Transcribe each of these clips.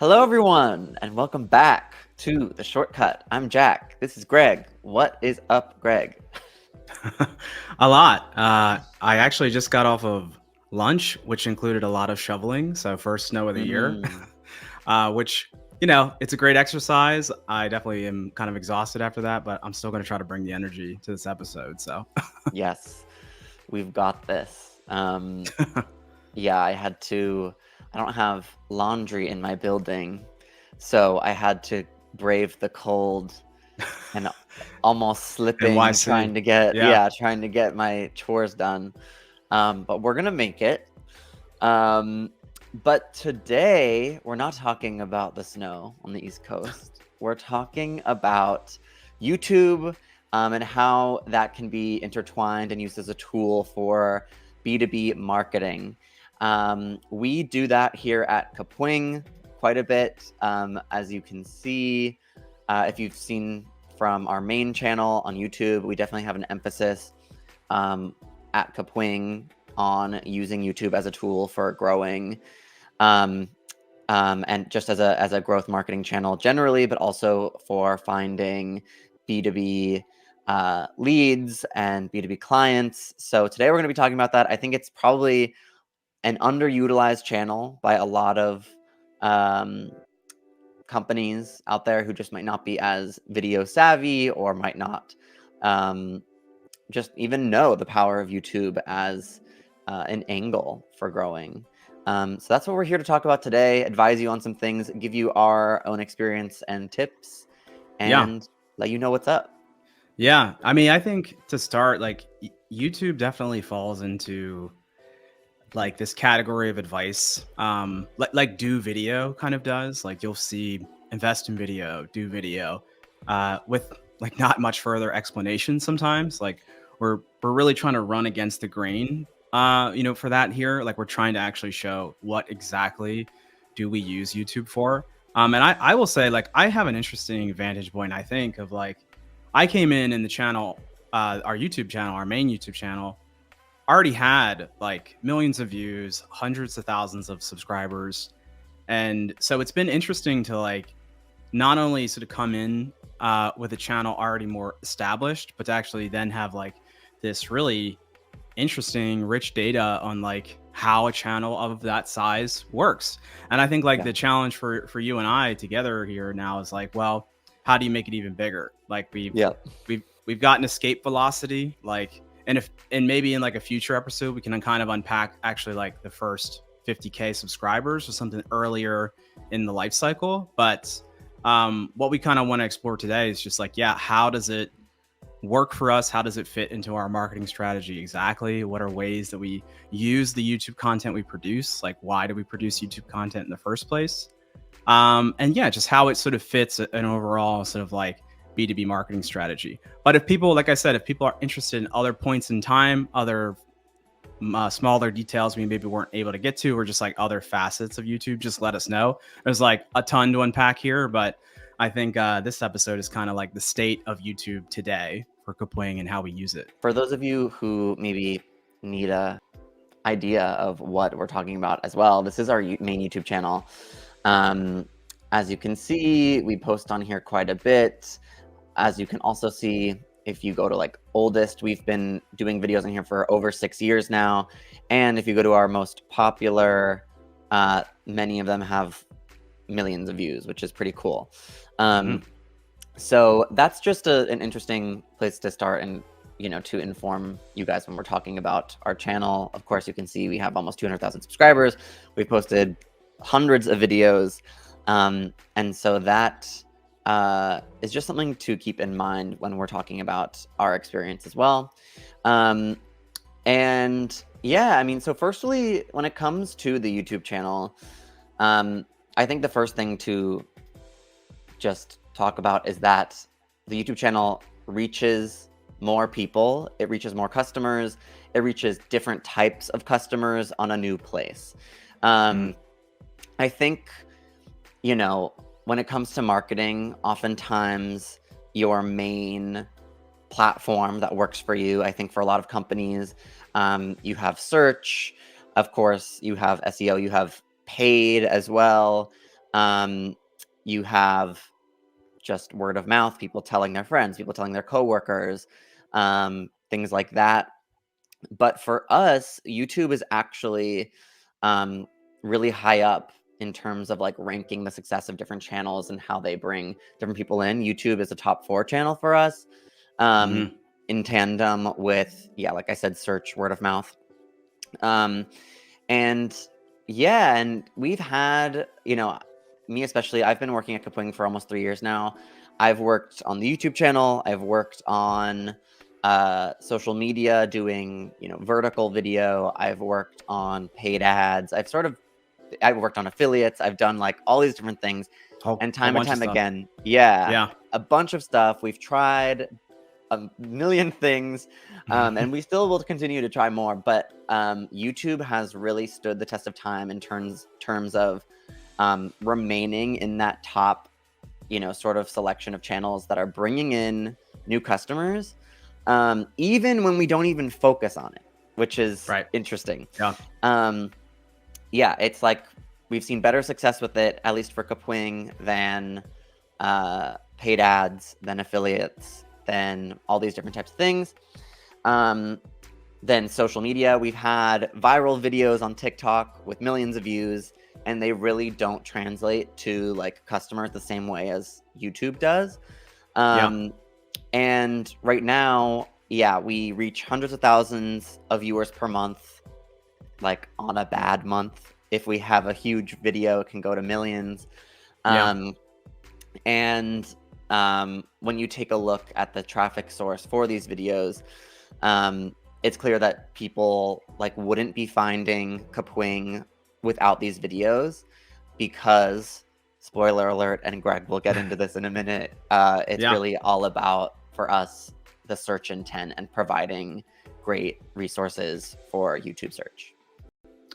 Hello, everyone, and welcome back to The Shortcut. I'm Jack. This is Greg. What is up, Greg? A lot. I actually just got off of lunch, which included a lot of shoveling. So first snow of the year, Mm, which, it's a great exercise. I definitely am kind of exhausted after that, but I'm still going to try to bring the energy to this episode. So yes, we've got this. Yeah, I don't have laundry in my building, so I had to brave the cold and almost slipping, NYC. Yeah. trying to get my chores done. But we're gonna make it. Um, but today we're not talking about the snow on the East Coast. We're talking about YouTube and how that can be intertwined and used as a tool for B2B marketing. We do that here at Kapwing quite a bit. As you can see, if you've seen from our main channel on YouTube, we definitely have an emphasis at Kapwing on using YouTube as a tool for growing, um, and just as a growth marketing channel generally, but also for finding B2B leads and B2B clients. So today we're going to be talking about that. I think it's probably an underutilized channel by a lot of um, companies out there who just might not be as video savvy or might not um, just even know the power of YouTube as an angle for growing. So that's what we're here to talk about today, advise you on some things, give you our own experience and tips, Yeah. and let you know what's up. Yeah. I mean, I think to start, like, YouTube definitely falls into like this category of advice, like do video kind of does. Like you'll see invest in video, do video, with like not much further explanation. Sometimes like we're really trying to run against the grain, for that here. Like we're trying to actually show what exactly do we use YouTube for. And I will say, like, I have an interesting vantage point. I think of like I came in the channel, our YouTube channel, our main YouTube channel already had like millions of views, hundreds of thousands of subscribers. And so it's been interesting to like not only sort of come in with a channel already more established, but to actually then have like this really interesting, rich data on like how a channel of that size works. And I think like Yeah. the challenge for you and I together here now is like, well, how do you make it even bigger? Like Yeah. we've gotten escape velocity, like, and maybe in like a future episode we can kind of unpack actually like the first 50K subscribers or something earlier in the life cycle. But what we kind of want to explore today is just like, yeah, how does it work for us? How does it fit into our marketing strategy exactly? What are ways that we use the YouTube content we produce? Like, why do we produce YouTube content in the first place? And yeah, just how it sort of fits an overall sort of like B2B marketing strategy. But if people, like I said, if people are interested in other points in time, other smaller details we maybe weren't able to get to, or just like other facets of YouTube, just let us know. There's like a ton to unpack here, but I think this episode is kind of like the state of YouTube today for Kapwing and how we use it. For those of you who maybe need a idea of what we're talking about as well, this is our main YouTube channel. As you can see, we post on here quite a bit. As you can also see, if you go to like oldest, we've been doing videos in here for over 6 years now. And if you go to our most popular, many of them have millions of views, which is pretty cool. So that's just an interesting place to start and, to inform you guys when we're talking about our channel. Of course, you can see we have almost 200,000 subscribers. We've posted hundreds of videos. And so that is just something to keep in mind when we're talking about our experience as well. And yeah, I mean, so firstly, when it comes to the YouTube channel, I think the first thing to just talk about is that the YouTube channel reaches more people, it reaches more customers, it reaches different types of customers on a new place. I think, when it comes to marketing, oftentimes your main platform that works for you, I think for a lot of companies, you have search, of course, you have SEO, you have paid as well. You have just word of mouth, people telling their friends, people telling their coworkers, things like that. But for us, YouTube is actually really high up in terms of like ranking the success of different channels and how they bring different people in. YouTube is a top 4 channel for us, Mhm. in tandem with, yeah, like I said, search, word of mouth. And yeah, and we've had, me especially, I've been working at Kapwing for almost 3 years now. I've worked on the YouTube channel. I've worked on social media doing, vertical video. I've worked on paid ads. I've worked on affiliates. I've done like all these different things. And Whole time and bunch of time stuff. again, yeah, Yeah. a bunch of stuff. We've tried a million things, and we still will continue to try more. But YouTube has really stood the test of time in terms of remaining in that top, sort of selection of channels that are bringing in new customers, even when we don't even focus on it, which is Right. interesting. Yeah. Yeah, it's like we've seen better success with it, at least for Kapwing, than paid ads, than affiliates, than all these different types of things. Then social media, we've had viral videos on TikTok with millions of views, and they really don't translate to like customers the same way as YouTube does. Yeah. And right now, yeah, we reach hundreds of thousands of viewers per month, like on a bad month. If we have a huge video, it can go to millions. Yeah. And when you take a look at the traffic source for these videos, it's clear that people like wouldn't be finding Kapwing without these videos, because, spoiler alert, and Greg will get into this in a minute, it's Yeah. really all about, for us, the search intent and providing great resources for YouTube search.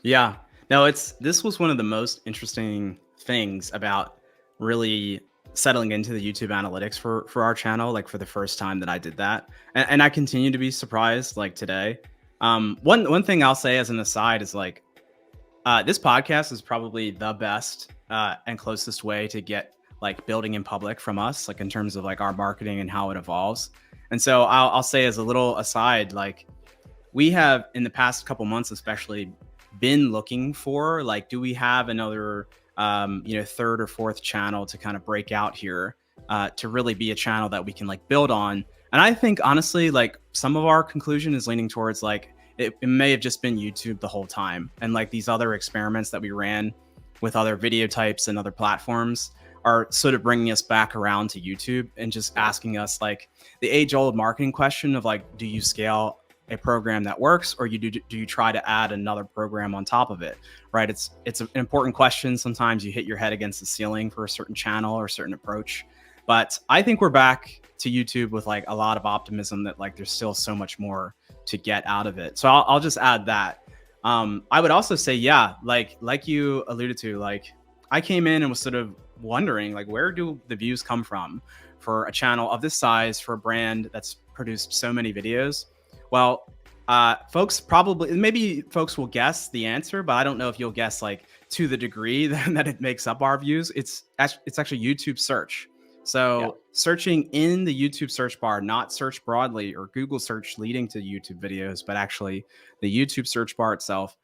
Yeah. No, this was one of the most interesting things about really settling into the YouTube analytics for our channel, like for the first time that I did that. And I continue to be surprised like today. One thing I'll say as an aside is like this podcast is probably the best and closest way to get like building in public from us, like in terms of like our marketing and how it evolves. And so I'll say as a little aside, like we have in the past couple months, especially, been looking for like, do we have another, third or fourth channel to kind of break out here, to really be a channel that we can like build on. And I think honestly, like some of our conclusion is leaning towards like it may have just been YouTube the whole time, and like these other experiments that we ran with other video types and other platforms are sort of bringing us back around to YouTube and just asking us like the age-old marketing question of like, do you scale a program that works, or do you try to add another program on top of it, right? It's an important question. Sometimes you hit your head against the ceiling for a certain channel or a certain approach, but I think we're back to YouTube with like a lot of optimism that like there's still so much more to get out of it. So I'll just add that. I would also say, yeah, like you alluded to, like I came in and was sort of wondering like, where do the views come from for a channel of this size, for a brand that's produced so many videos? Well, folks maybe folks will guess the answer, but I don't know if you'll guess like to the degree that it makes up our views. It's actually YouTube search. So Yeah. searching in the YouTube search bar, not search broadly or Google search leading to YouTube videos, but actually the YouTube search bar itself,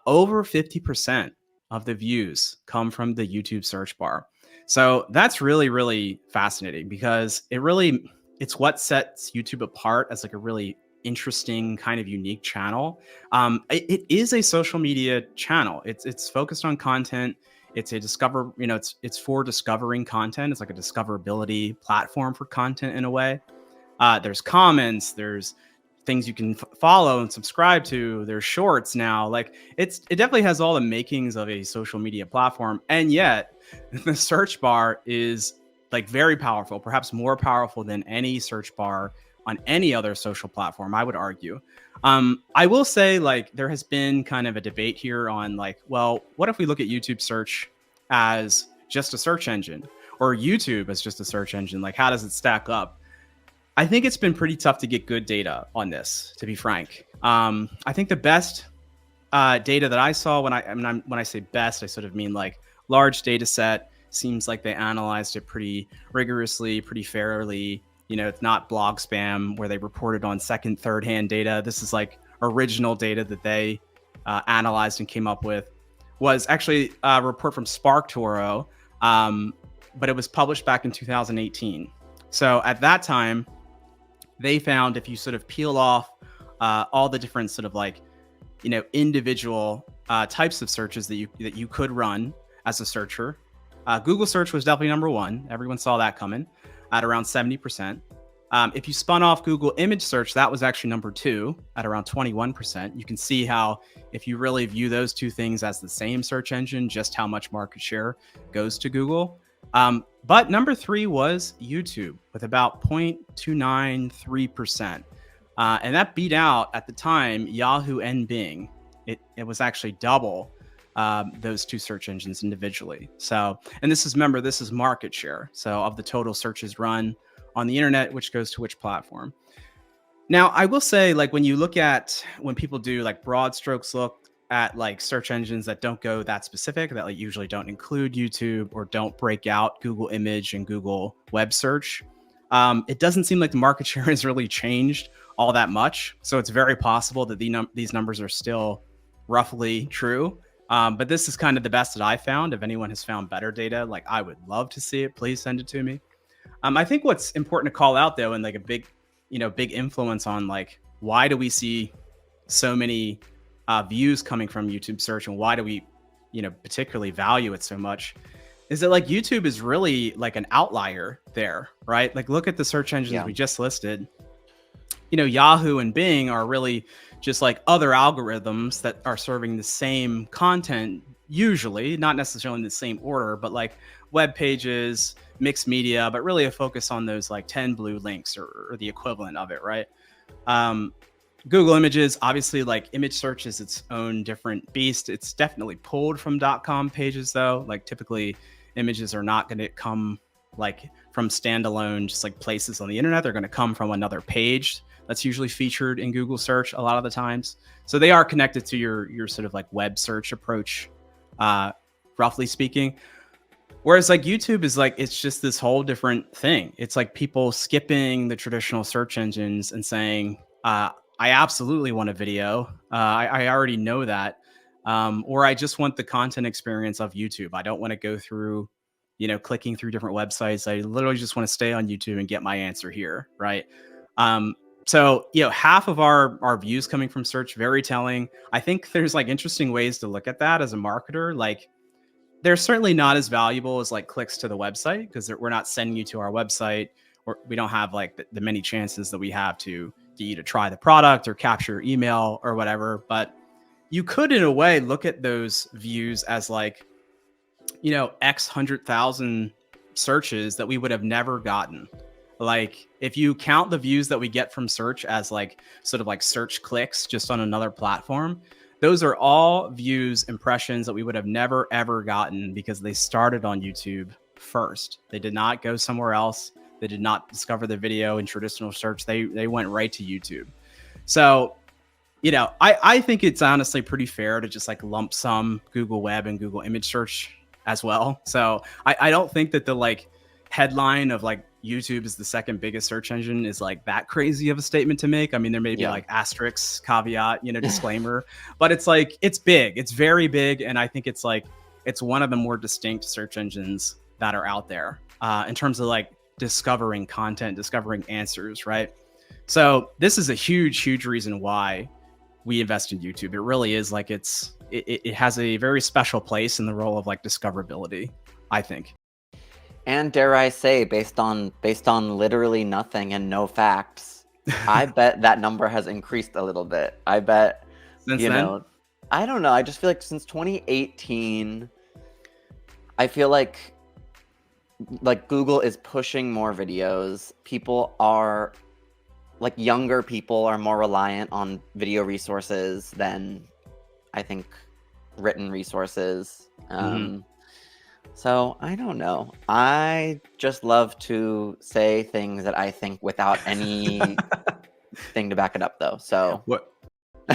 over 50% of the views come from the YouTube search bar. So that's really, really fascinating because it's what sets YouTube apart as like a really interesting kind of unique channel. It is a social media channel. It's focused on content. It's it's for discovering content. It's like a discoverability platform for content in a way. There's comments, there's things you can follow and subscribe to. There's shorts now. Like it definitely has all the makings of a social media platform. And yet the search bar is like very powerful, perhaps more powerful than any search bar on any other social platform, I would argue. I will say like there has been kind of a debate here on like, well, what if we look at YouTube search as just a search engine, or YouTube as just a search engine? Like, how does it stack up? I think it's been pretty tough to get good data on this, to be frank. I think the best data that I saw, when I say best, I sort of mean like large data set. Seems like they analyzed it pretty rigorously, pretty fairly. You know, it's not blog spam where they reported on second, third hand data. This is like original data that they analyzed and came up with. Was actually a report from SparkToro, but it was published back in 2018. So at that time, they found if you sort of peel off all the different sort of like, you know, individual types of searches that you could run as a searcher, Google search was definitely number one. Everyone saw that coming at around 70%. If you spun off Google image search, that was actually number two at around 21%. You can see how if you really view those two things as the same search engine, just how much market share goes to Google. But number three was YouTube with about 0.293%. And that beat out at the time Yahoo and Bing. It was actually double those two search engines individually. So, and this is market share. So of the total searches run on the internet, which goes to which platform. Now, I will say, like, when people do like broad strokes look at like search engines that don't go that specific, that like usually don't include YouTube or don't break out Google image and Google web search, it doesn't seem like the market share has really changed all that much. So it's very possible that these numbers are still roughly true. But this is kind of the best that I found. If anyone has found better data, like, I would love to see it. Please send it to me. I think what's important to call out though, and like a big influence on like, why do we see so many views coming from YouTube search, and why do we, particularly value it so much, is that like YouTube is really like an outlier there, right? Like, look at the search engines we just listed. Yahoo and Bing are really just like other algorithms that are serving the same content, usually not necessarily in the same order, but like web pages, mixed media, but really a focus on those like 10 blue links or the equivalent of it, right? Google Images, obviously, like, image search is its own different beast. It's definitely pulled from .com pages though. Like, typically images are not going to come like from standalone just like places on the internet. They're going to come from another page that's usually featured in Google search a lot of the times. So they are connected to your sort of like web search approach, roughly speaking. Whereas like YouTube is like, it's just this whole different thing. It's like people skipping the traditional search engines and saying, I absolutely want a video. I already know that. Or I just want the content experience of YouTube. I don't want to go through, clicking through different websites. I literally just want to stay on YouTube and get my answer here, right? So, half of our views coming from search, very telling. I think there's like interesting ways to look at that as a marketer. Like, they're certainly not as valuable as like clicks to the website, because we're not sending you to our website, or we don't have like the many chances that we have to get you to try the product or capture your email or whatever. But you could, in a way, look at those views as like, X 100,000 searches that we would have never gotten. Like, if you count the views that we get from search as like sort of like search clicks just on another platform, those are all views, impressions that we would have never, ever gotten because they started on YouTube first. They did not go somewhere else. They did not discover the video in traditional search. They went right to YouTube. So, I think it's honestly pretty fair to just like lump sum Google Web and Google Image Search as well. So I don't think that the like headline of like YouTube is the second biggest search engine is like that crazy of a statement to make. I mean, there may be like asterisks, caveat, disclaimer, but it's like, it's big. It's very big. And I think it's like, it's one of the more distinct search engines that are out there in terms of like discovering content, discovering answers, right? So this is a huge, huge reason why we invest in YouTube. It really is like, it has a very special place in the role of like discoverability, I think. And dare I say, based on literally nothing and no facts, I bet that number has increased a little bit. I bet, since then? I don't know. I just feel like since 2018, I feel like Google is pushing more videos. People are, like, younger people are more reliant on video resources than, I think, written resources. So I don't know. I just love to say things that I think without any thing to back it up, though. So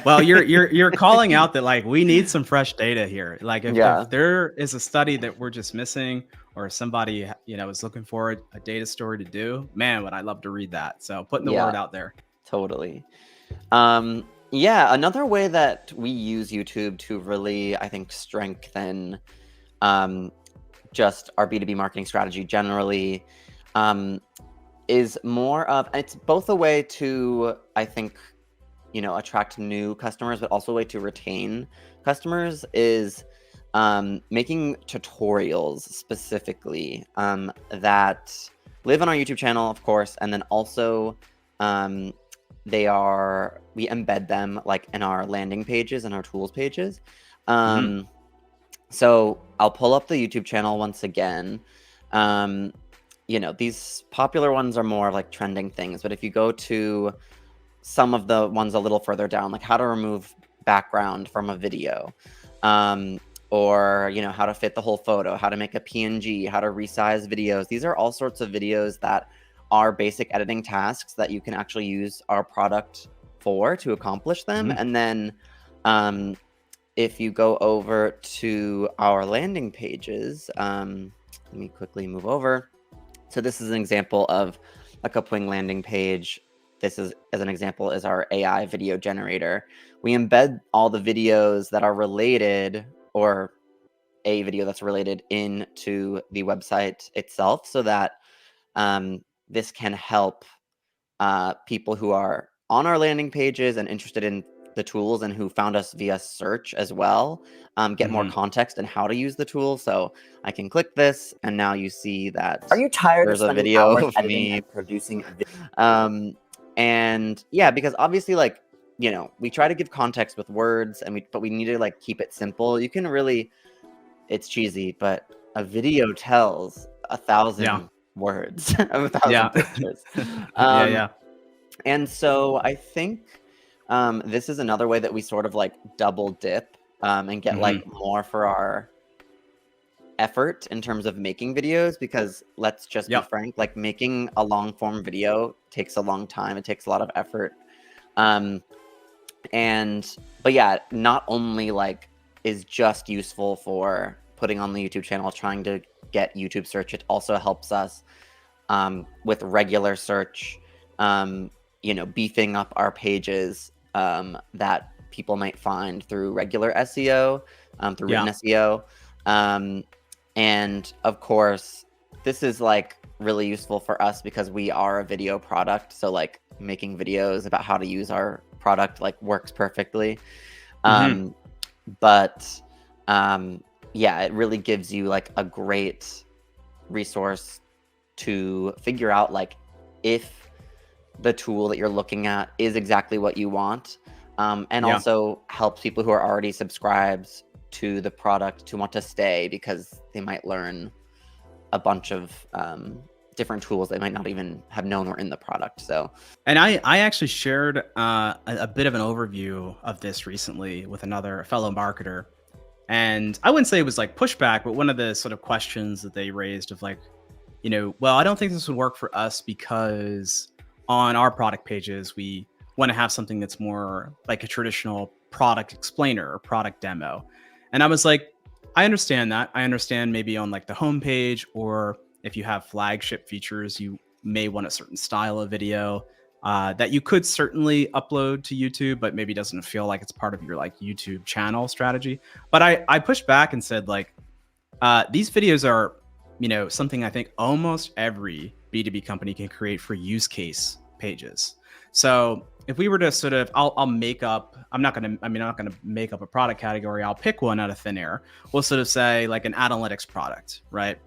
Well, you're calling out that like we need some fresh data here. Like Yeah, if there is a study that we're just missing, or somebody is looking for a data story to do, man, would I love to read that. So putting the yeah, word out there. totally. Yeah, another way that we use YouTube to really, I think, strengthen um, just our B2B marketing strategy generally is more of, it's both a way to, I think, attract new customers, but also a way to retain customers is making tutorials specifically that live on our YouTube channel, of course, and then also um, we embed them like in our landing pages and our tools pages. Mhm. So I'll pull up the YouTube channel once again. These popular ones are more of like trending things, but if you go to some of the ones a little further down, like how to remove background from a video, or how to fit the whole photo, how to make a PNG, how to resize videos. These are all sorts of videos that are basic editing tasks that you can actually use our product for to accomplish them. Mhm. And then if you go over to our landing pages, let me quickly move over. So this is an example of a Kapwing landing page. This is, as an example, is our AI video generator. We embed all the videos that are related, or a video that's related, into the website itself, so that this can help people who are on our landing pages and interested in the tools and who found us via search as well, get more Mhm. context in how to use the tool. So I can click this, and now you see that Are you tired of there's a spending video hours of editing me. and producing a video? And yeah, because obviously, like, we try to give context with words, but we need to like keep it simple. You can really, it's cheesy, but a video tells a Yeah. thousand words of a thousand Yeah. pictures. Yeah. Um, Yeah. and so I think this is another way that we sort of like double dip and get like Mhm. more for our effort in terms of making videos, because let's just be Yep. frank, like making a long form video takes a long time. It takes a lot of effort. Um, but yeah, not only like is just useful for putting on the YouTube channel, trying to get YouTube search, it also helps us with regular search, beefing up our pages that people might find through regular SEO, through written Yeah. SEO. And of course, this is like really useful for us because we are a video product. So like making videos about how to use our product like works perfectly. Mhm. Um, but yeah, it really gives you like a great resource to figure out like if the tool that you're looking at is exactly what you want, and Yeah. also helps people who are already subscribed to the product to want to stay, because they might learn a bunch of different tools they might not even have known were in the product. So And I actually shared a bit of an overview of this recently with another fellow marketer. And I wouldn't say it was like pushback, but one of the sort of questions that they raised of like, well, I don't think this would work for us because on our product pages, we want to have something that's more like a traditional product explainer or product demo. And I was like, I understand that. I understand maybe on like the homepage, or if you have flagship features, you may want a certain style of video that you could certainly upload to YouTube, but maybe doesn't feel like it's part of your like YouTube channel strategy. But I pushed back and said like, these videos are, something I think almost every B2B company can create for use case pages. So if we were to sort of, I'll make up, I'm not going to make up a product category. I'll pick one out of thin air. We'll sort of say like an analytics product, right?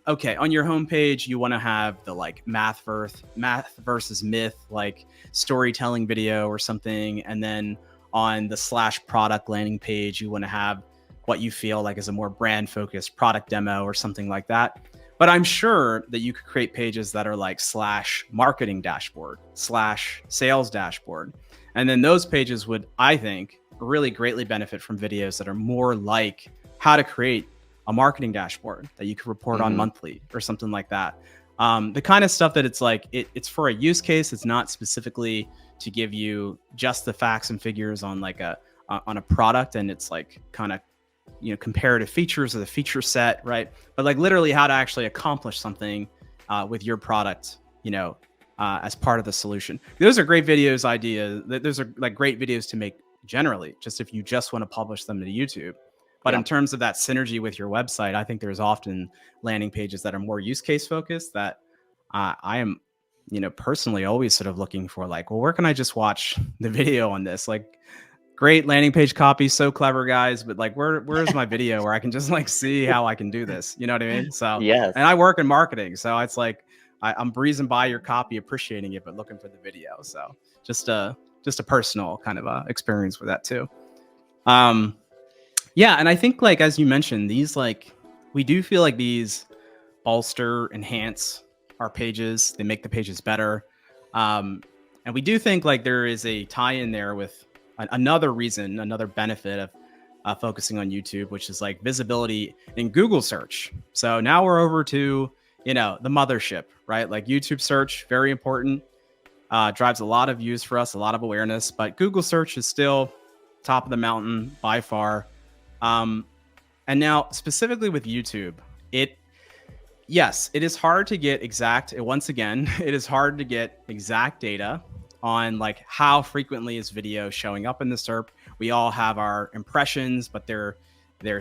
Okay, on your homepage, you want to have the like math versus myth, like storytelling video or something. And then on the /product landing page, you want to have what you feel like is a more brand focused product demo or something like that. But I'm sure that you could create pages that are like /marketing dashboard, /sales dashboard. And then those pages would, I think, really greatly benefit from videos that are more like how to create a marketing dashboard that you could report on monthly or something like that. The kind of stuff that it's like, it's for a use case. It's not specifically to give you just the facts and figures on like on a product, and it's like kind of, you know, comparative features of the feature set, right? But like literally how to actually accomplish something with your product, you know, as part of the solution. Those are great videos, those are like great videos to make generally, just if you just want to publish them to YouTube. But in terms of that synergy with your website, I think there's often landing pages that are more use case focused that I am, you know, personally always sort of looking for, like, well, where can I just watch the video on this? Like, great landing page copy, so clever, guys, but like, where's my video where I can just like see how I can do this? You know what I mean? So, Yes. and I work in marketing, so it's like I'm breezing by your copy, appreciating it, but looking for the video. So just a personal kind of experience with that too. Yeah, and I think, like, as you mentioned, these, like, we do feel like these bolster, enhance our pages. They make the pages better. And we do think like there is a tie in there with another reason, another benefit of focusing on YouTube, which is like visibility in Google search. So now we're over to, you know, the mothership, right? Like YouTube search, very important, drives a lot of views for us, a lot of awareness, but Google search is still top of the mountain by far. And now specifically with YouTube, yes, it is hard to get exact. Once again, it is hard to get exact data on like how frequently is video showing up in the SERP. We all have our impressions, but they're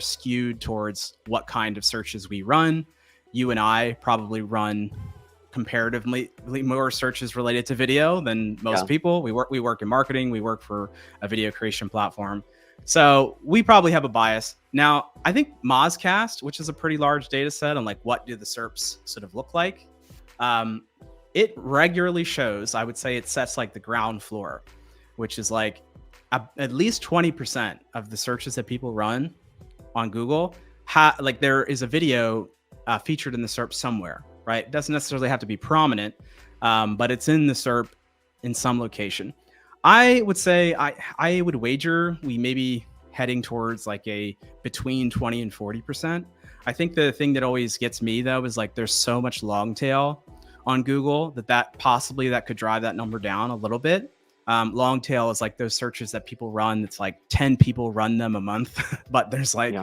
skewed towards what kind of searches we run. You and I probably run comparatively more searches related to video than most people. We work in marketing. We work for a video creation platform. So we probably have a bias. Now, I think Mozcast, which is a pretty large data set on like what do the SERPs sort of look like, it regularly shows, I would say it sets like the ground floor, which is like at least 20% of the searches that people run on Google, like there is a video featured in the SERP somewhere, right? It doesn't necessarily have to be prominent, but it's in the SERP in some location. I would say I would wager we may be heading towards like a between 20 and 40%. I think the thing that always gets me though is like there's so much long tail on Google that possibly that could drive that number down a little bit. Long tail is like those searches that people run. It's like 10 people run them a month, but there's like,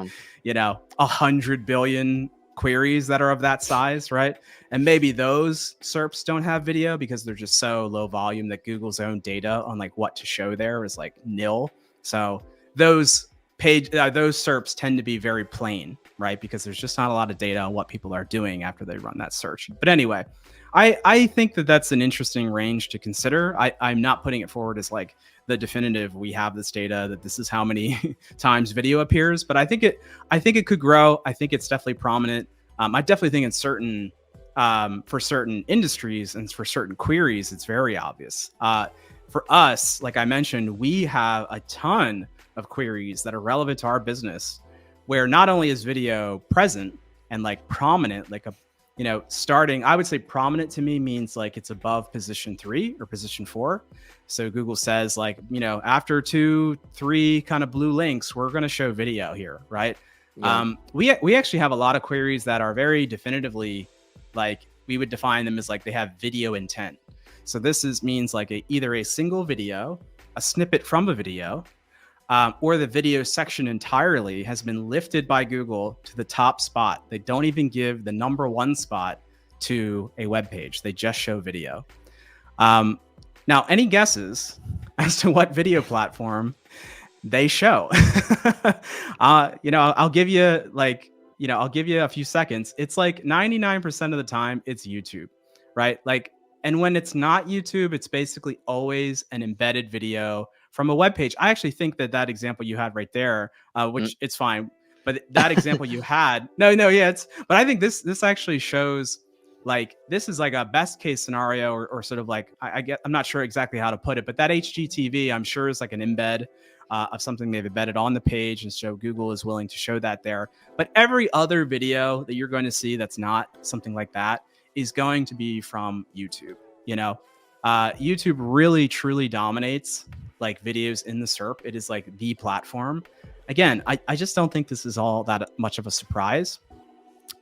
you know, 100 billion queries that are of that size, right? And maybe those SERPs don't have video because they're just so low volume that Google's own data on like what to show there is like nil. So those SERPs tend to be very plain, right? Because there's just not a lot of data on what people are doing after they run that search. But anyway, I think that that's an interesting range to consider. I'm not putting it forward as like the definitive, we have this data that this is how many times video appears, but I think it could grow. I think it's definitely prominent. I definitely think in certain, for certain industries and for certain queries, it's very obvious. For us, like I mentioned, we have a ton of queries that are relevant to our business where not only is video present and like prominent, like starting, I would say prominent to me means like it's above position 3 or position 4. So Google says like, after 2, 3 kind of blue links, we're going to show video here, right? Yeah. We actually have a lot of queries that are very definitively, like we would define them as like they have video intent. So this means like either a single video, a snippet from a video, or the video section entirely has been lifted by Google to the top spot. They don't even give the number 1 spot to a web page. They just show video. Now, any guesses as to what video platform they show? I'll give you I'll give you a few seconds. It's like 99% of the time it's YouTube, right? Like, and when it's not YouTube, it's basically always an embedded video from a web page. I actually think that example you had right there, which it's fine, but that example you had, but I think this actually shows like, this is like a best case scenario or sort of like, I'm not sure exactly how to put it, but that HGTV I'm sure is like an embed of something they've embedded on the page. And so Google is willing to show that there. But every other video that you're going to see that's not something like that is going to be from YouTube. YouTube really truly dominates like videos in the SERP. It is like the platform. Again, I just don't think this is all that much of a surprise.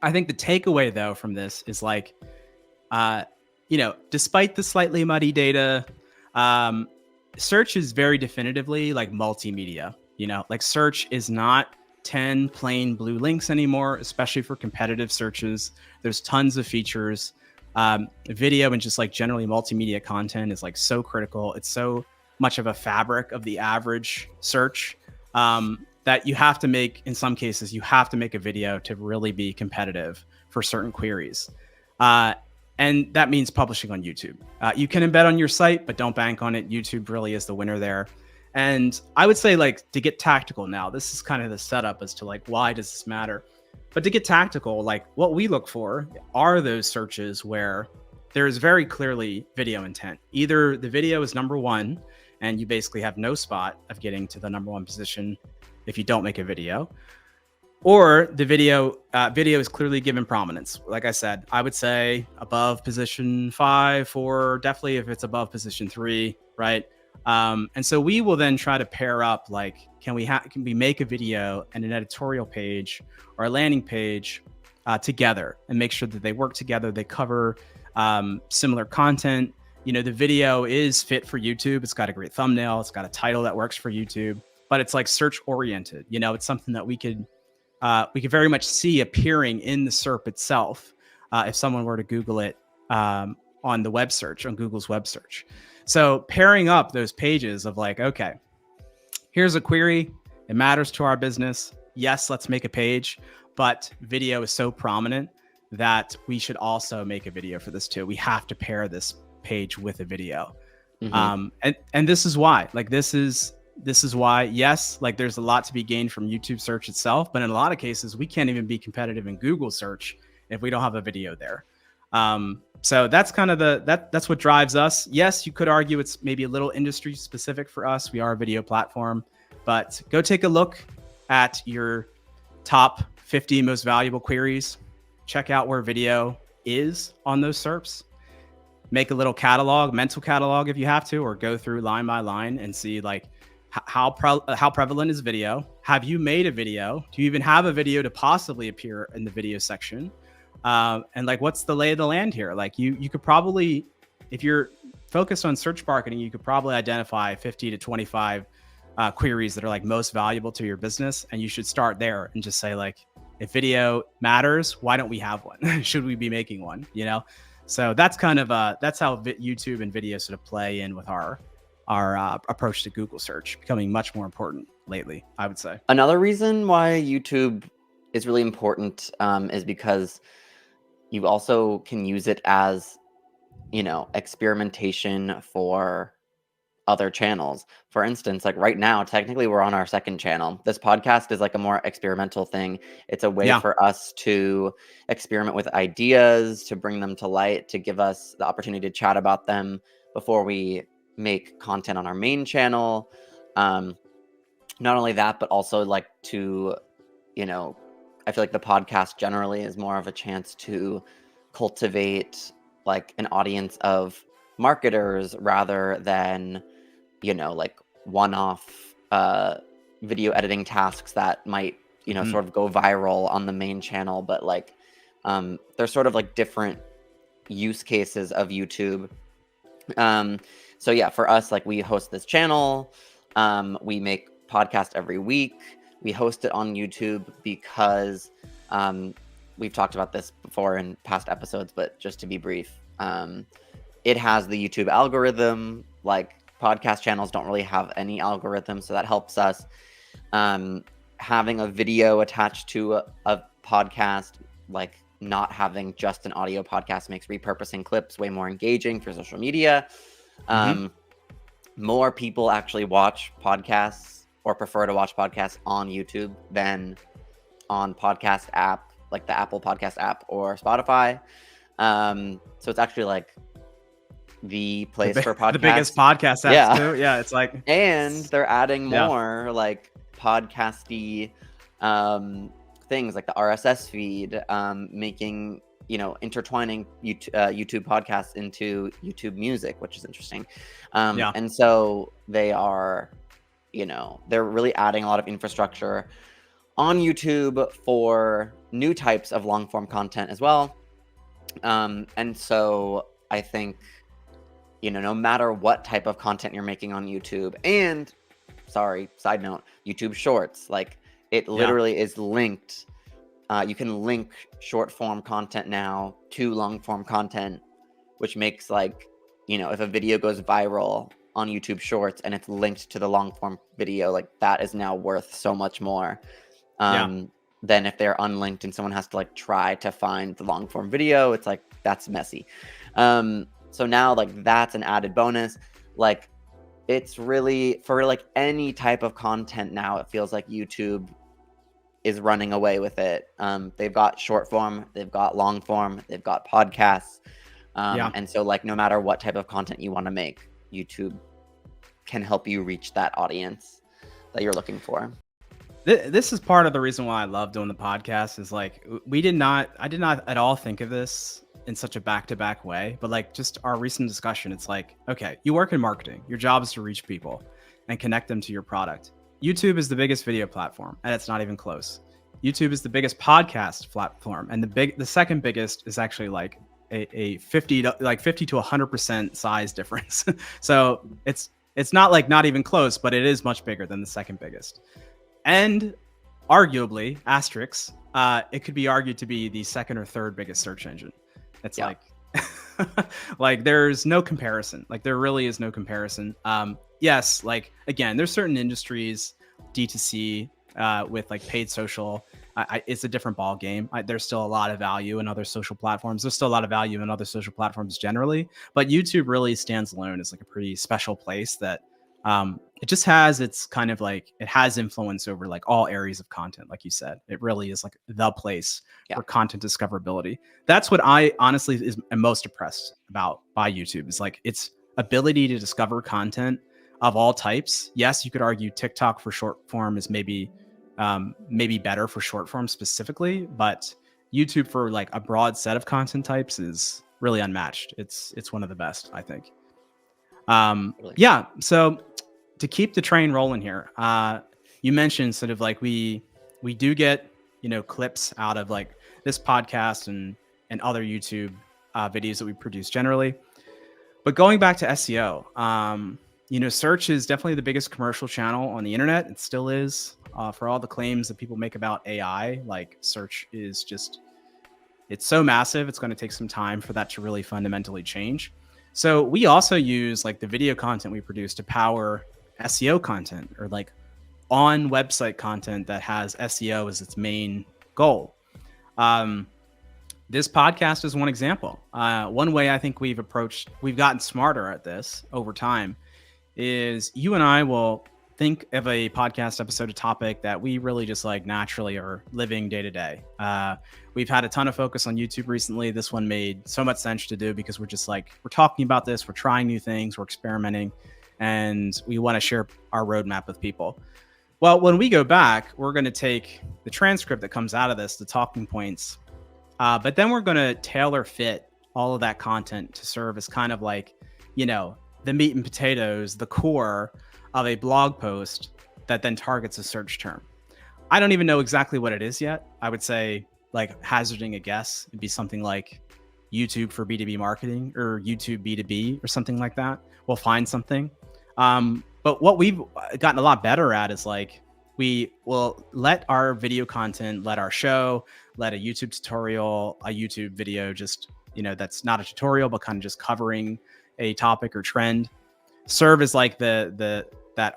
I think the takeaway though from this is like, despite the slightly muddy data, search is very definitively like multimedia. Like search is not 10 plain blue links anymore, especially for competitive searches. There's tons of features. Video and just like generally multimedia content is like so critical. It's so much of a fabric of the average search, that you have to make, in some cases, you have to make a video to really be competitive for certain queries. And that means publishing on YouTube. You can embed on your site, but don't bank on it. YouTube really is the winner there. And I would say, like, to get tactical now, this is kind of the setup as to like, why does this matter? But to get tactical, like what we look for are those searches where there is very clearly video intent. Either the video is number one and you basically have no spot of getting to the number one position if you don't make a video, or the video is clearly given prominence. Like I said, I would say above position 5, or definitely if it's above position 3, right? And so we will then try to pair up, like, can we make a video and an editorial page or a landing page together and make sure that they work together. They cover similar content. The video is fit for YouTube. It's got a great thumbnail. It's got a title that works for YouTube, but it's like search oriented. It's something that we could very much see appearing in the SERP itself if someone were to Google it on the web search, on Google's web search. So pairing up those pages of like, okay, here's a query. It matters to our business. Yes, let's make a page, but video is so prominent that we should also make a video for this too. We have to pair this page with a video. Mm-hmm. And this is why, like, this is why, yes, like there's a lot to be gained from YouTube search itself, but in a lot of cases, we can't even be competitive in Google search if we don't have a video there. So that's kind of that's what drives us. Yes, you could argue it's maybe a little industry specific for us. We are a video platform, but go take a look at your top 50 most valuable queries. Check out where video is on those SERPs. Make a little mental catalog if you have to, or go through line by line and see like how prevalent is video. Have you made a video? Do you even have a video to possibly appear in the video section? And like, what's the lay of the land here? Like you could probably, if you're focused on search marketing, you could probably identify 50 to 25 queries that are like most valuable to your business. And you should start there and just say like, if video matters, why don't we have one? Should we be making one? So that's kind of that's how YouTube and video sort of play in with our approach to Google search, becoming much more important lately, I would say. Another reason why YouTube is really important is because you also can use it as, experimentation for other channels. For instance, like right now, technically we're on our second channel. This podcast is like a more experimental thing. It's a way for us to experiment with ideas, to bring them to light, to give us the opportunity to chat about them before we make content on our main channel. Not only that, but also like to, I feel like the podcast generally is more of a chance to cultivate like an audience of marketers rather than, like one-off video editing tasks that might, sort of go viral on the main channel. But like, there's sort of like different use cases of YouTube. So yeah, for us, like we host this channel, we make podcast every week. We host it on YouTube because we've talked about this before in past episodes, but just to be brief, it has the YouTube algorithm. Like podcast channels don't really have any algorithm, so that helps us. Having a video attached to a podcast, like not having just an audio podcast, makes repurposing clips way more engaging for social media. More people actually watch podcasts or prefer to watch podcasts on YouTube than on podcast app, like the Apple Podcast app or Spotify. So it's actually like the place for podcasts. The biggest podcast apps too. Yeah, it's like, and they're adding more like podcasty things like the RSS feed, making, intertwining YouTube podcasts into YouTube Music, which is interesting. And so they are, they're really adding a lot of infrastructure on YouTube for new types of long form content as well. And so I think, no matter what type of content you're making on YouTube. And sorry, side note, YouTube Shorts, like it literally is linked. You can link short form content now to long form content, which makes like, if a video goes viral on YouTube Shorts and it's linked to the long form video, like that is now worth so much more than if they're unlinked and someone has to like try to find the long form video. It's like, that's messy. So now like that's an added bonus. Like it's really for like any type of content now, it feels like YouTube is running away with it. They've got short form, they've got long form, they've got podcasts. And so like no matter what type of content you want to make, YouTube can help you reach that audience that you're looking for. This is part of the reason why I love doing the podcast is like I did not at all think of this in such a back-to-back way, but like just our recent discussion, it's like, okay, you work in marketing, your job is to reach people and connect them to your product. YouTube is the biggest video platform, and it's not even close. YouTube is the biggest podcast platform, and the second biggest is actually like a 50 to 100% size difference. So it's not like not even close, but it is much bigger than the second biggest. And arguably, asterisks, it could be argued to be the second or third biggest search engine. It's like, like there's no comparison. Like there really is no comparison. Yes, like again, there's certain industries, D2C, with like paid social. It's a different ball game. There's still a lot of value in other social platforms. There's still a lot of value in other social platforms generally, but YouTube really stands alone as like a pretty special place that it just has its kind of like, it has influence over like all areas of content. Like you said, it really is like the place for content discoverability. That's what I honestly am most impressed about by YouTube is like its ability to discover content of all types. Yes, you could argue TikTok for short form is maybe better for short form specifically, but YouTube for like a broad set of content types is really unmatched. It's one of the best, I think. So to keep the train rolling here, you mentioned sort of like we do get, clips out of like this podcast and other YouTube videos that we produce generally. But going back to SEO, search is definitely the biggest commercial channel on the internet. It still is. For all the claims that people make about AI, like search is just, it's so massive. It's going to take some time for that to really fundamentally change. So we also use like the video content we produce to power SEO content or like on website content that has SEO as its main goal. This podcast is one example. One way I think we've gotten smarter at this over time is you and I will think of a podcast episode, a topic that we really just like naturally are living day to day. We've had a ton of focus on YouTube recently. This one made so much sense to do because we're just like, we're talking about this, we're trying new things, we're experimenting, and we want to share our roadmap with people. Well, when we go back, we're going to take the transcript that comes out of this, the talking points, but then we're going to tailor fit all of that content to serve as kind of like, the meat and potatoes, the core of a blog post that then targets a search term. I don't even know exactly what it is yet. I would say, like hazarding a guess, it'd be something like YouTube for B2B marketing or YouTube B2B or something like that. We'll find something. But what we've gotten a lot better at is like, we will let our video content, let our show, let a YouTube tutorial, a YouTube video, just, that's not a tutorial, but kind of just covering a topic or trend, serve as like that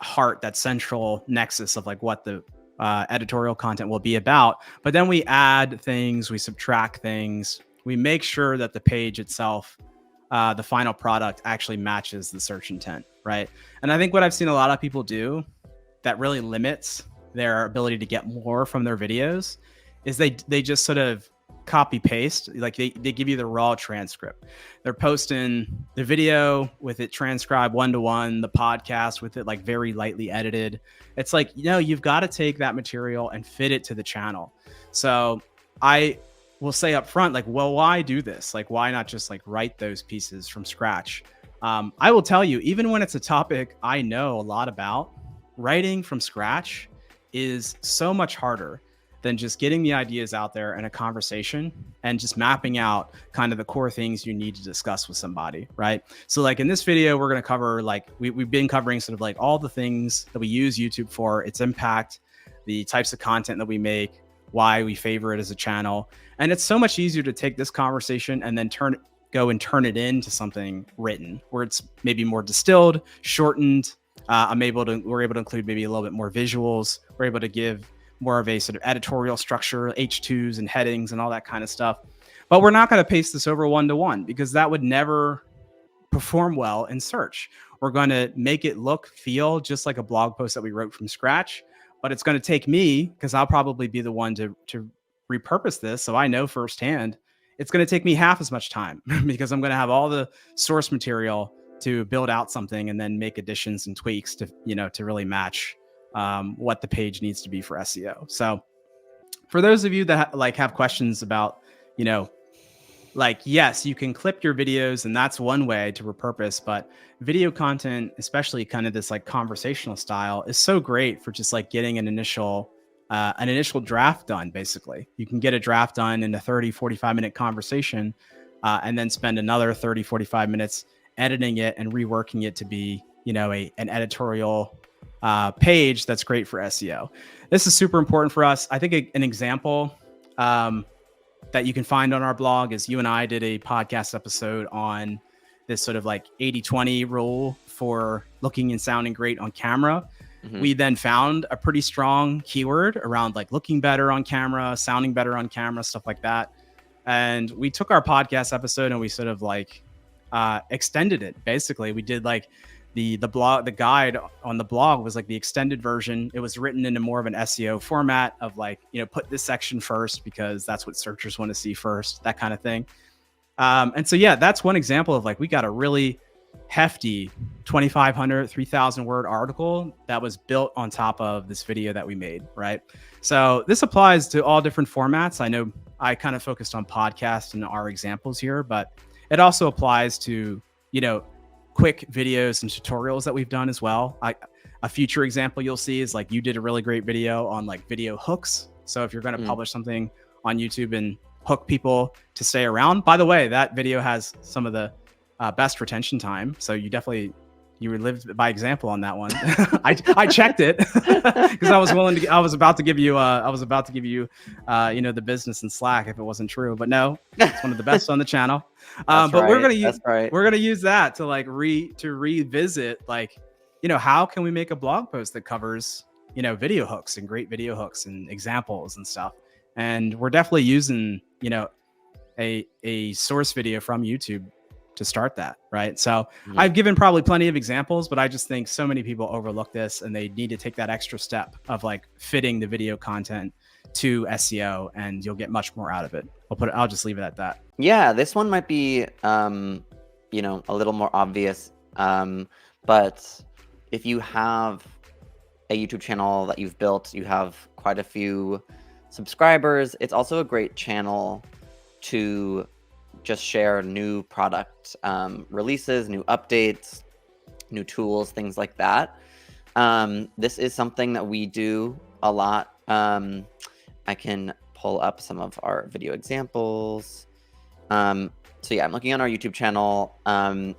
heart, that central nexus of like what the editorial content will be about. But then we add things, we subtract things, we make sure that the page itself, the final product actually matches the search intent, right? And I think what I've seen a lot of people do that really limits their ability to get more from their videos is they just sort of copy paste, like they give you the raw transcript. They're posting the video with it transcribed 1-to-1, the podcast with it like very lightly edited. It's like, you've got to take that material and fit it to the channel. So I will say up front, like, well, why do this? Like, why not just like write those pieces from scratch? I will tell you, even when it's a topic I know a lot about, writing from scratch is so much harder than just getting the ideas out there in a conversation and just mapping out kind of the core things you need to discuss with somebody, right? So like in this video, we're going to cover like we've been covering sort of like all the things that we use YouTube for, its impact, the types of content that we make, why we favor it as a channel. And it's so much easier to take this conversation and then go and turn it into something written where it's maybe more distilled, shortened. We're able to include maybe a little bit more visuals. We're able to give more of a sort of editorial structure, H2s and headings and all that kind of stuff. But we're not going to paste this over one-to-one because that would never perform well in search. We're going to make it feel just like a blog post that we wrote from scratch, but it's going to take me, because I'll probably be the one to repurpose this. So I know firsthand, it's going to take me half as much time because I'm going to have all the source material to build out something and then make additions and tweaks to, to really match what the page needs to be for SEO. So for those of you that have questions about, yes, you can clip your videos and that's one way to repurpose, but video content, especially kind of this like conversational style, is so great for just like getting an initial draft done. Basically, you can get a draft done in a 30-45 minute conversation and then spend another 30-45 minutes editing it and reworking it to be, an editorial page that's great for SEO. This is super important for us. I think an example that you can find on our blog is you and I did a podcast episode on this sort of like 80-20 rule for looking and sounding great on camera. Mm-hmm. We then found a pretty strong keyword around like looking better on camera, sounding better on camera, stuff like that. And we took our podcast episode and we sort of like extended it. Basically, we did like the guide on the blog was like the extended version. It was written into more of an SEO format of like, put this section first because that's what searchers want to see first, that kind of thing. And so, yeah, that's one example of like, we got a really hefty 2,500, 3,000 word article that was built on top of this video that we made, right? So this applies to all different formats. I know I kind of focused on podcast and our examples here, but it also applies to, quick videos and tutorials that we've done as well. A future example you'll see is like you did a really great video on like video hooks. So if you're going to publish something on YouTube and hook people to stay around, by the way, that video has some of the best retention time. So you lived by example on that one. I checked it because I was about to give you the business in Slack if it wasn't true, but no, it's one of the best on the channel. But right. We're going to use that to like revisit, like, how can we make a blog post that covers, video hooks and great video hooks and examples and stuff. And we're definitely using, a source video from YouTube to start that, right? So I've given probably plenty of examples, but I just think so many people overlook this and they need to take that extra step of like fitting the video content to SEO, and you'll get much more out of it. I'll just leave it at that. Yeah, this one might be, a little more obvious. But if you have a YouTube channel that you've built, you have quite a few subscribers, it's also a great channel to just share new product releases, new updates, new tools, things like that. This is something that we do a lot. I can pull up some of our video examples. So yeah, I'm looking on our YouTube channel, and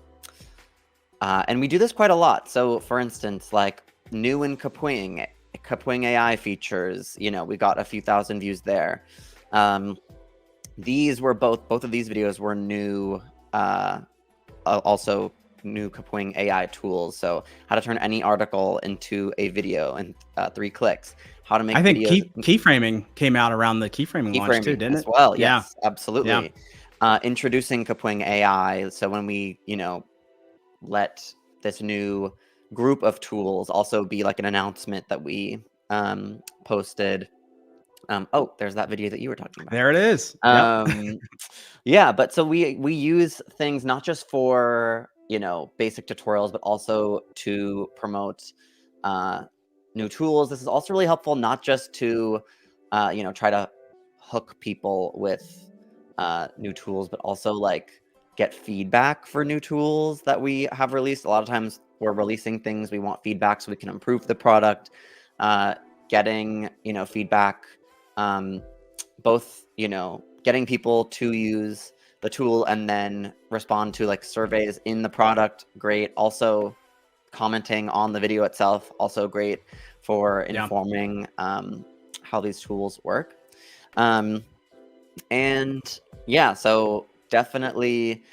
we do this quite a lot. So for instance, like new in Kapwing AI features, we got a few thousand views there. These were both of these videos were new, also new Kapwing AI tools. So how to turn any article into a video in 3 clicks. How to make I think videos. keyframing came out around the keyframing launch too, didn't it? As well, yes, yeah. Absolutely. Yeah. Introducing Kapwing AI. So when we, let this new group of tools also be like an announcement that we posted. Oh, there's that video that you were talking about. There it is. Yeah, but so we use things not just for, basic tutorials, but also to promote new tools. This is also really helpful, not just to, try to hook people with new tools, but also like get feedback for new tools that we have released. A lot of times we're releasing things, we want feedback so we can improve the product. Getting, feedback both, getting people to use the tool and then respond to like surveys in the product, great. Also commenting on the video itself, also great for informing how these tools work. And yeah, so definitely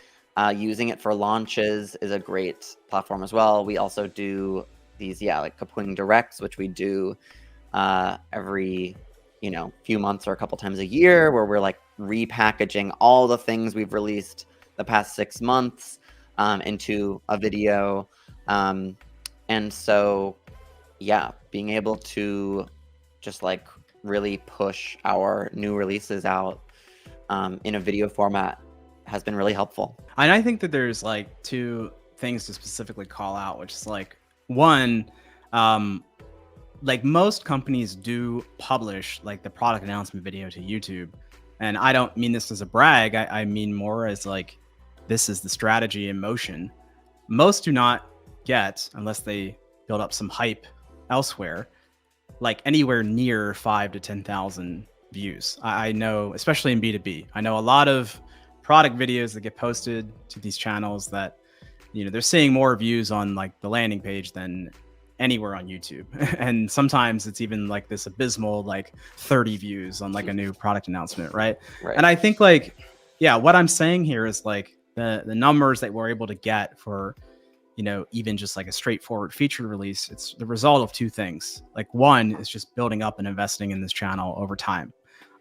using it for launches is a great platform as well. We also do these, like Kapwing Directs, which we do every, few months or a couple times a year, where we're like repackaging all the things we've released the past 6 months into a video. And so, yeah, being able to just like really push our new releases out in a video format has been really helpful. And I think that there's like 2 things to specifically call out, which is like, one, like most companies do publish like the product announcement video to YouTube. And I don't mean this as a brag. I mean more as like, this is the strategy in motion. Most do not get, unless they build up some hype elsewhere, like anywhere near 5 to 10,000 views. I know, especially in B2B, I know a lot of product videos that get posted to these channels that, they're seeing more views on like the landing page than anywhere on YouTube. And sometimes it's even like this abysmal, like 30 views on like a new product announcement. Right. And I think like, what I'm saying here is like the numbers that we're able to get for, even just like a straightforward feature release, it's the result of 2 things. Like, one is just building up and investing in this channel over time.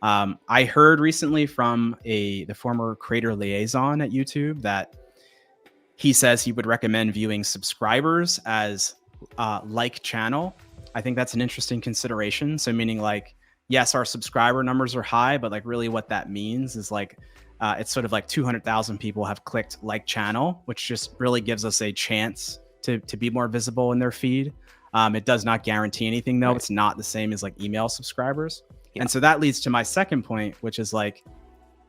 I heard recently from the former creator liaison at YouTube that he says he would recommend viewing subscribers as like channel. I think that's an interesting consideration. So meaning like, yes, our subscriber numbers are high, but like really what that means is like, it's sort of like 200,000 people have clicked like channel, which just really gives us a chance to be more visible in their feed. It does not guarantee anything though. It's not the same as like email subscribers. And so that leads to my second point, which is like,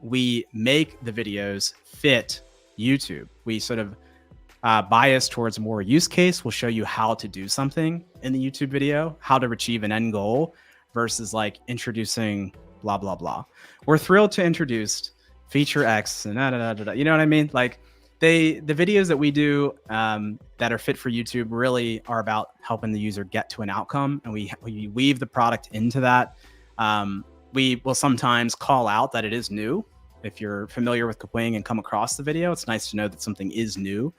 we make the videos fit YouTube. We sort of bias towards more use case. We'll show you how to do something in the YouTube video, how to achieve an end goal versus like introducing blah, blah, blah. We're thrilled to introduce feature X and you know what I mean? Like the videos that we do that are fit for YouTube really are about helping the user get to an outcome. And we weave the product into that. We will sometimes call out that it is new. If you're familiar with Kapwing and come across the video, it's nice to know that something is new.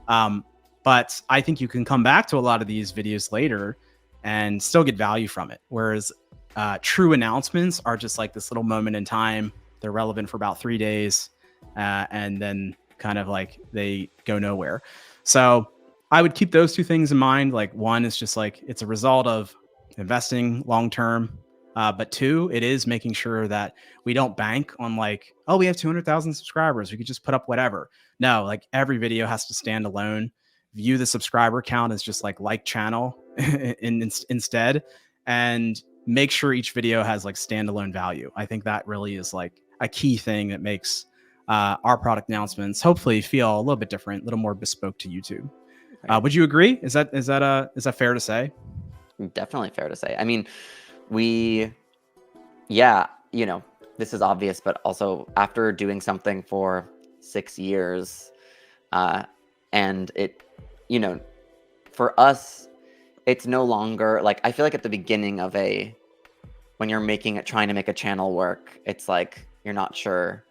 But I think you can come back to a lot of these videos later and still get value from it. Whereas true announcements are just like this little moment in time. They're relevant for about 3 days. And then kind of like they go nowhere. So I would keep those 2 things in mind. Like, one is just like, it's a result of investing long-term. But 2, it is making sure that we don't bank on like, oh, we have 200,000 subscribers, we could just put up whatever. No, like every video has to stand alone. View the subscriber count as just like channel instead, and make sure each video has like standalone value. I think that really is like a key thing that makes our product announcements hopefully feel a little bit different, a little more bespoke to YouTube. Would you agree? Is that fair to say? Definitely fair to say. I mean, this is obvious, but also after doing something for 6 years, and it, for us, it's no longer like, I feel like at the beginning of when you're trying to make a channel work, it's like, you're not sure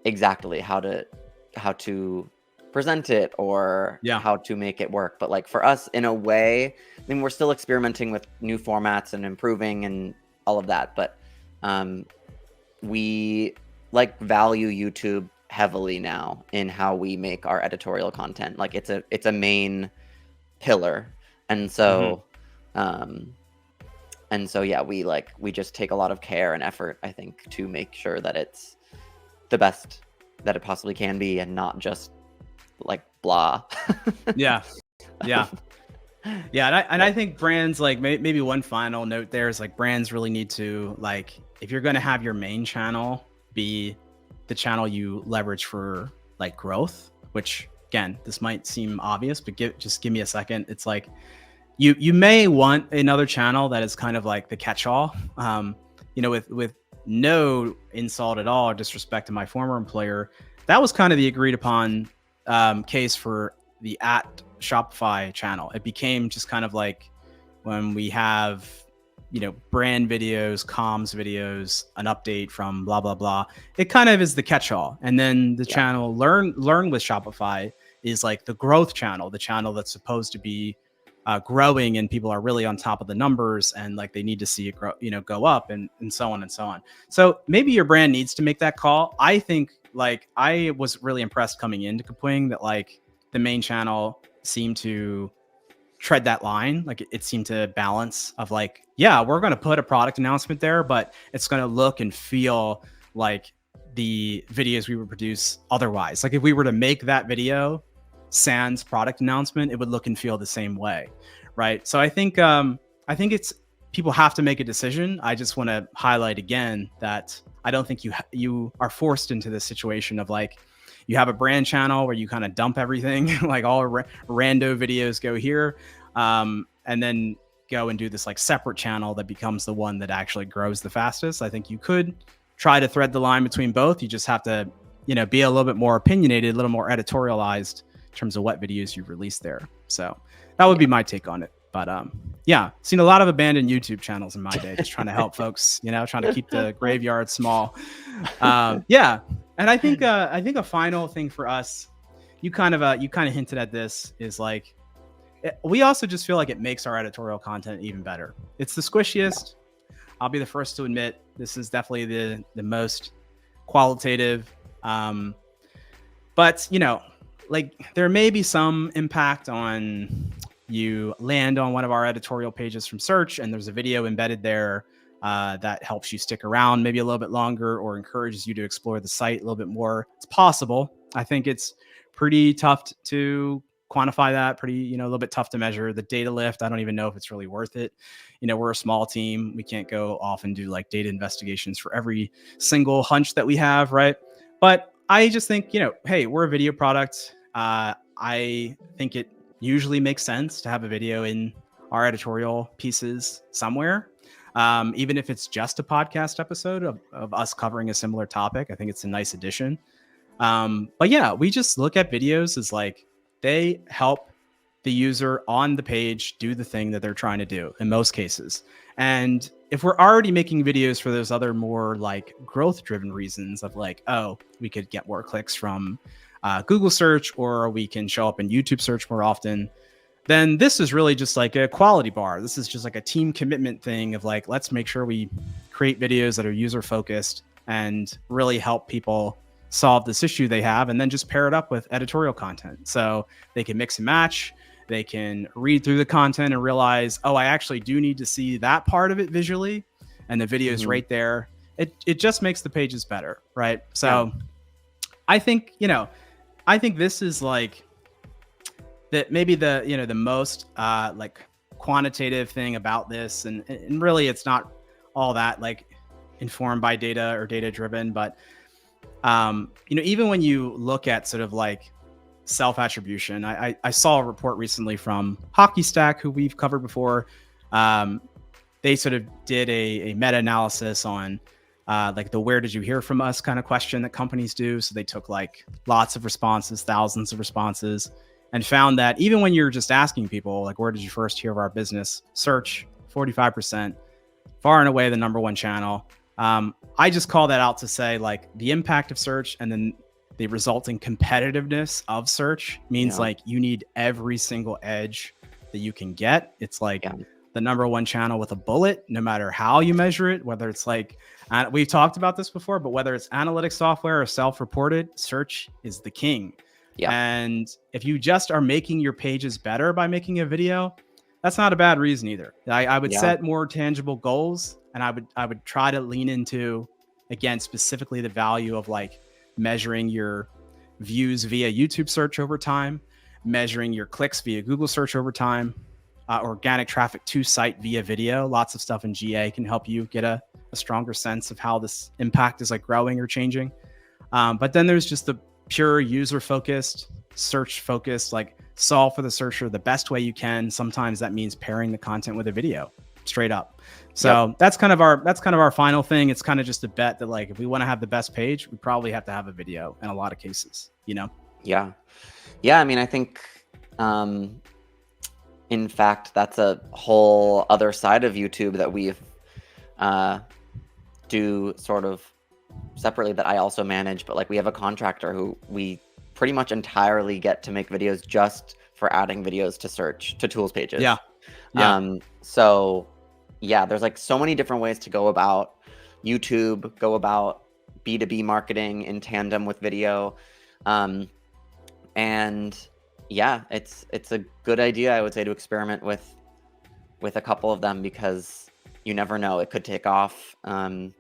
exactly how to present it or how to make it work. But like for us, in a way, I mean, we're still experimenting with new formats and improving and all of that, but we like value YouTube heavily now in how we make our editorial content. Like it's a main pillar. And so yeah, we just take a lot of care and effort, I think, to make sure that it's the best that it possibly can be and not just like blah. Yeah. And I think brands, like maybe one final note there is like, brands really need to, like, if you're going to have your main channel be the channel you leverage for like growth, which again, this might seem obvious, but just give me a second. It's like, you may want another channel that is kind of like the catch-all. with no insult at all, disrespect to my former employer, that was kind of the agreed upon case for the at Shopify channel. It became just kind of like when we have, brand videos, comms videos, an update from blah, blah, blah. It kind of is the catch-all. And then the channel learn with Shopify is like the growth channel, the channel that's supposed to be growing and people are really on top of the numbers and like they need to see it grow, go up and so on and so on. So maybe your brand needs to make that call. I think like I was really impressed coming into Kapwing that like the main channel seemed to tread that line. Like it seemed to balance of like, yeah, we're going to put a product announcement there, but it's going to look and feel like the videos we would produce otherwise. Like if we were to make that video sans product announcement, it would look and feel the same way. Right. So I think it's, people have to make a decision. I just want to highlight again that I don't think you are forced into this situation of like, you have a brand channel where you kind of dump everything, like all rando videos go here, and then go and do this like separate channel that becomes the one that actually grows the fastest. I think you could try to thread the line between both. You just have to, be a little bit more opinionated, a little more editorialized in terms of what videos you release there. So that would be my take on it. But yeah, seen a lot of abandoned YouTube channels in my day, just trying to help folks, trying to keep the graveyard small. Yeah. And I think a final thing for us, you kind of hinted at this, is like, we also just feel like it makes our editorial content even better. It's the squishiest. I'll be the first to admit this is definitely the most qualitative. But like there may be some impact on you land on one of our editorial pages from search and there's a video embedded there that helps you stick around maybe a little bit longer or encourages you to explore the site a little bit more. It's possible. I think it's pretty tough to quantify that, pretty, a little bit tough to measure. The data lift, I don't even know if it's really worth it. We're a small team. We can't go off and do like data investigations for every single hunch that we have, right? But I just think, hey, we're a video product. I think it usually makes sense to have a video in our editorial pieces somewhere. Even if it's just a podcast episode of us covering a similar topic, I think it's a nice addition. But yeah, we just look at videos as like, they help the user on the page do the thing that they're trying to do in most cases. And if we're already making videos for those other more like growth driven reasons of like, oh, we could get more clicks from Google search, or we can show up in YouTube search more often, then this is really just like a quality bar. This is just like a team commitment thing of like, let's make sure we create videos that are user focused and really help people solve this issue they have, and then just pair it up with editorial content. So they can mix and match. They can read through the content and realize, oh, I actually do need to see that part of it visually. And the video is right there. It just makes the pages better, right? So I think, I think this is like that maybe the, the most like quantitative thing about this. And really it's not all that like informed by data or data driven, but even when you look at sort of like self-attribution, I saw a report recently from Hockey Stack, who we've covered before. They sort of did a meta-analysis on like the where did you hear from us kind of question that companies do. So they took like lots of responses, thousands of responses, and found that even when you're just asking people like, where did you first hear of our business? Search, 45%, far and away the number one channel. I just call that out to say like the impact of search and then the resulting competitiveness of search means like you need every single edge that you can get. It's like the number one channel with a bullet, no matter how you measure it, whether it's like, we've talked about this before, but whether it's analytics software or self-reported, search is the king. And if you just are making your pages better by making a video, that's not a bad reason either. I would set more tangible goals, and I would try to lean into, again, specifically the value of like measuring your views via YouTube search over time, measuring your clicks via Google search over time, organic traffic to site via video. Lots of stuff in GA can help you get a stronger sense of how this impact is like growing or changing. But then there's just the pure user focused, search focused, like solve for the searcher the best way you can. Sometimes that means pairing the content with a video. straight up. So that's kind of our final thing. It's kind of just a bet that like, if we want to have the best page, we probably have to have a video in a lot of cases, you know? Yeah. Yeah. I mean, I think, in fact, that's a whole other side of YouTube that we do sort of separately that I also manage. But like, we have a contractor who we pretty much entirely get to make videos just for adding videos to search to tools pages. Yeah. Yeah. So yeah, there's like so many different ways to go about YouTube, go about B2B marketing in tandem with video. And yeah, it's a good idea, I would say, to experiment with a couple of them, because you never know, it could take off, and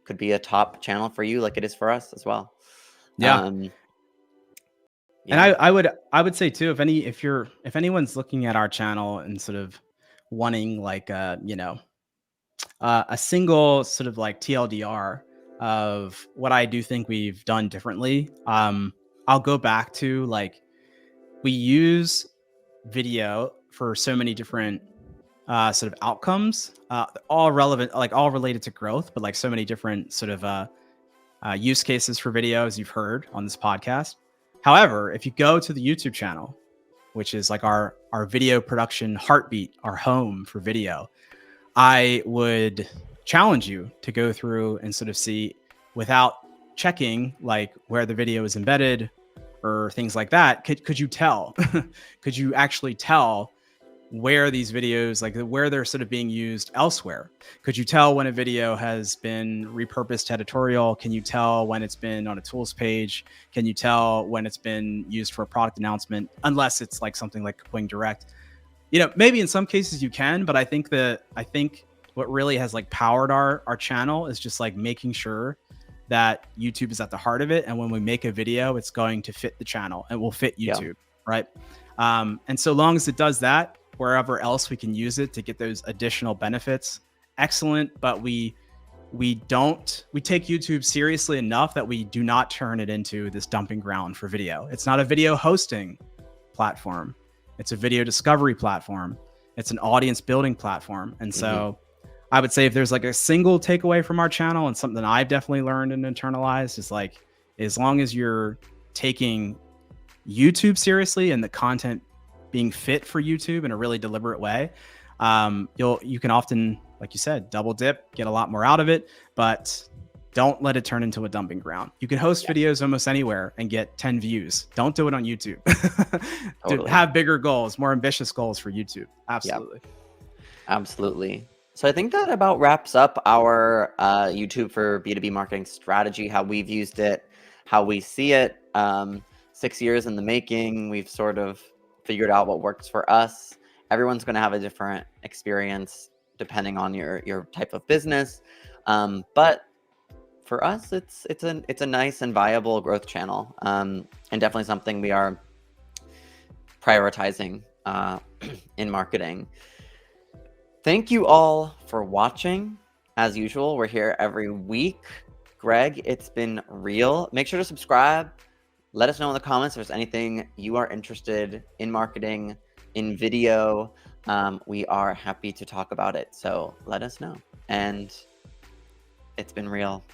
could be a top channel for you like it is for us as well. Yeah. Yeah. And I would say too, if anyone's looking at our channel and sort of wanting like you know, a single sort of like TLDR of what I do think we've done differently, I'll go back to like, we use video for so many different sort of outcomes, all relevant, like all related to growth, but like so many different sort of use cases for video, as you've heard on this podcast. However, if you go to the YouTube channel, which is like our video production heartbeat, our home for video, I would challenge you to go through and sort of see, without checking like where the video is embedded or things like that, could you tell? Could you actually tell where these videos, like where they're sort of being used elsewhere? Could you tell when a video has been repurposed to editorial? Can you tell when it's been on a tools page? Can you tell when it's been used for a product announcement? Unless it's like something like Kapwing Direct. You know, maybe in some cases you can, but I think what really has like powered our channel is just like making sure that YouTube is at the heart of it. And when we make a video, it's going to fit the channel and will fit YouTube, right? And so long as it does that, wherever else we can use it to get those additional benefits, excellent. But we take YouTube seriously enough that we do not turn it into this dumping ground for video. It's not a video hosting platform. It's a video discovery platform. It's an audience building platform. And so I would say if there's like a single takeaway from our channel, and something I've definitely learned and internalized, is like, as long as you're taking YouTube seriously and the content being fit for YouTube in a really deliberate way, you can often, like you said, double dip, get a lot more out of it, but don't let it turn into a dumping ground. You can host videos almost anywhere and get 10 views. Don't do it on YouTube. Totally. Have bigger goals, more ambitious goals for YouTube. Absolutely. Absolutely. So I think that about wraps up our YouTube for B2B marketing strategy, how we've used it, how we see it. 6 years in the making, we've sort of figured out what works for us. Everyone's going to have a different experience depending on your type of business. But for us, it's a nice and viable growth channel, and definitely something we are prioritizing in marketing. Thank you all for watching. As usual, we're here every week. Greg, it's been real. Make sure to subscribe. Let us know in the comments if there's anything you are interested in marketing, in video. We are happy to talk about it. So let us know. And it's been real.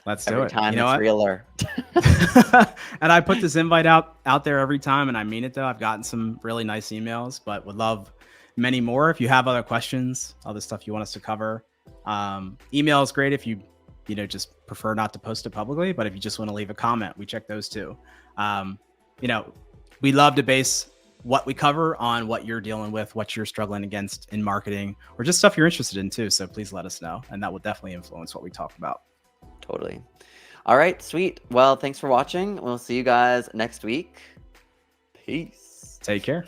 Let's do every it. time you know it's what? realer. And I put this invite out there every time, and I mean it though. I've gotten some really nice emails, but would love many more. If you have other questions, other stuff you want us to cover, email is great if you just prefer not to post it publicly, but if you just want to leave a comment, we check those too. We love to base what we cover on what you're dealing with, what you're struggling against in marketing, or just stuff you're interested in too. So please let us know, and that will definitely influence what we talk about. Totally. All right, sweet. Well, thanks for watching. We'll see you guys next week. Peace. Take care.